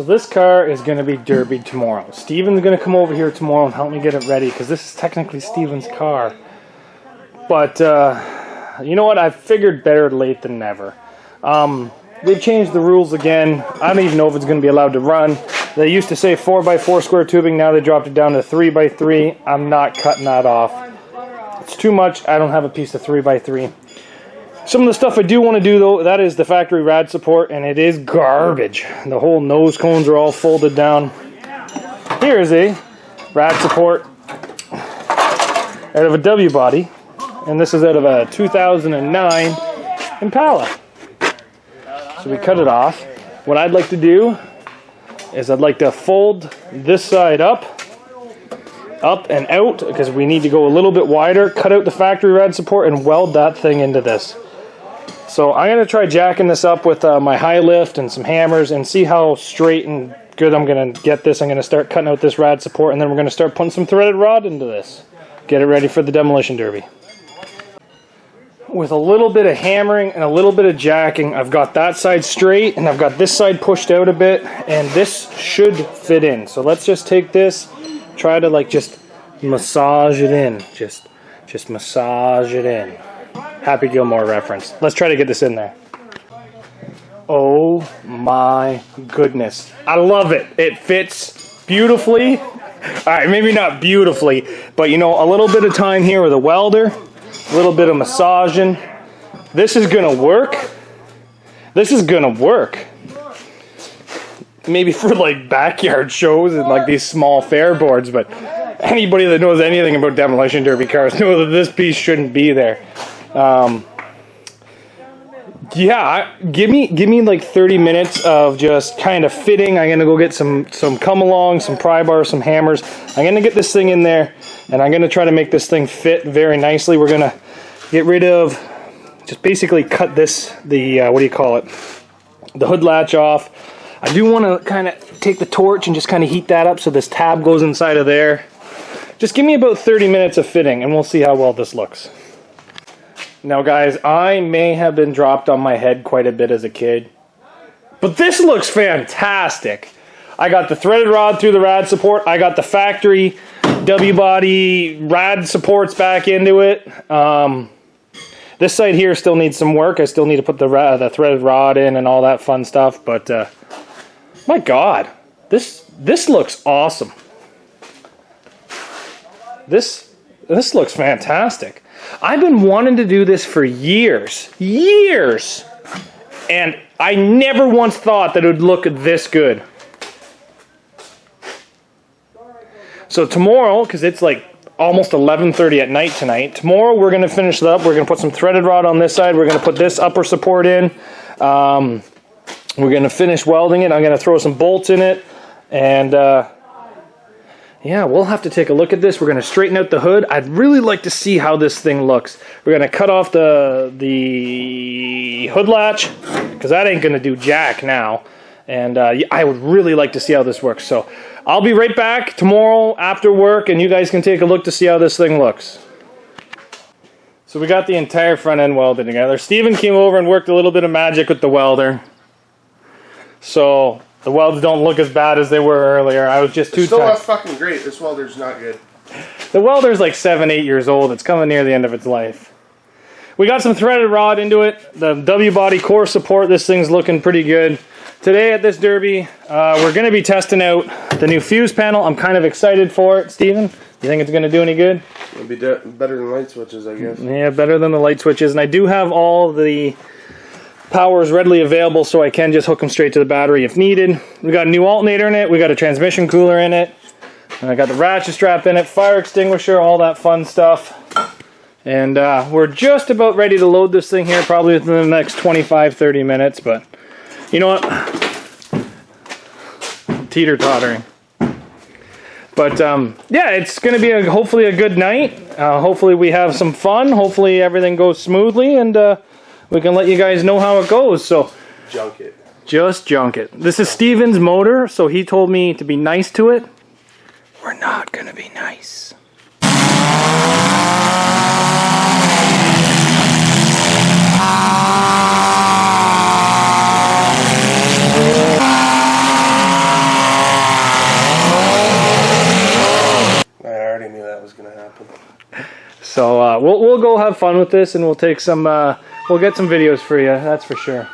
this car is going to be derbied tomorrow. Steven's going to come over here tomorrow and help me get it ready, because this is technically Steven's car. But, you know what? I figured better late than never. They've changed the rules again. I don't even know if it's going to be allowed to run. They used to say 4x4 square tubing. Now they dropped it down to 3x3. I'm not cutting that off. It's too much. I don't have a piece of 3x3. Some of the stuff I do want to do, though, that is the factory rad support, and it is garbage. The whole nose cones are all folded down. Here is a rad support out of a W body, and this is out of a 2009 Impala. So we cut it off. What I'd like to do is I'd like to fold this side up and out, because we need to go a little bit wider, cut out the factory rad support, and weld that thing into this. So I'm going to try jacking this up with my high lift and some hammers and see how straight and good I'm going to get this. I'm going to start cutting out this rad support, and then we're going to start putting some threaded rod into this. Get it ready for the demolition derby. With a little bit of hammering and a little bit of jacking, I've got that side straight and I've got this side pushed out a bit, and this should fit in. So let's just take this, try to like just massage it in. Just massage it in. Happy Gilmore reference. Let's try to get this in there. Oh my goodness. I love it. It fits beautifully. Alright, maybe not beautifully, but you know, a little bit of time here with a welder, a little bit of massaging. This is gonna work. This is gonna work. Maybe for like backyard shows and like these small fair boards, but anybody that knows anything about demolition derby cars knows that this piece shouldn't be there. Yeah, give me like 30 minutes of just kind of fitting. I'm gonna go get some come along, some pry bars, some hammers. I'm gonna get this thing in there, and I'm gonna try to make this thing fit very nicely. We're gonna get rid of, just basically cut this, the what do you call it, the hood latch off. I do want to kind of take the torch and just kind of heat that up so this tab goes inside of there. Just give me about 30 minutes of fitting, and we'll see how well this looks. Now guys, I may have been dropped on my head quite a bit as a kid, but this looks fantastic. I got the threaded rod through the rad support. I got the factory W-body rad supports back into it. This side here still needs some work. I still need to put the threaded rod in and all that fun stuff, but my God, this looks awesome. This looks fantastic. I've been wanting to do this for years, and I never once thought that it would look this good. So tomorrow, because it's like almost 11:30 at night tonight, tomorrow we're going to finish it up. We're going to put some threaded rod on this side. We're going to put this upper support in. We're going to finish welding it. I'm going to throw some bolts in it, and yeah, we'll have to take a look at this. We're going to straighten out the hood. I'd really like to see how this thing looks. We're going to cut off the hood latch, because that ain't going to do jack now. And I would really like to see how this works. So I'll be right back tomorrow after work, and you guys can take a look to see how this thing looks. So we got the entire front end welded together. Steven came over and worked a little bit of magic with the welder. So the welds don't look as bad as they were earlier. I was just too tired. Still not fucking great. This welder's not good. The welder's like 7-8 years old. It's coming near the end of its life. We got some threaded rod into it. The W-body core support, this thing's looking pretty good. Today at this derby, we're going to be testing out the new fuse panel. I'm kind of excited for it. Steven, you think it's going to do any good? It'll be better than light switches, I guess. Yeah, better than the light switches. And I do have all the powers readily available, so I can just hook them straight to the battery if needed. We got a new alternator in it. We got a transmission cooler in it. And I got the ratchet strap in it, fire extinguisher, all that fun stuff. And we're just about ready to load this thing here, probably within the next 25-30 minutes. But you know what? Teeter-tottering. But yeah, it's going to be hopefully a good night. Hopefully we have some fun. Hopefully everything goes smoothly, and we can let you guys know how it goes. So junk it. Just junk it. This is Steven's motor, so he told me to be nice to it. We're not going to be nice. was gonna happen. So we'll go have fun with this, and we'll take some we'll get some videos for you. That's for sure.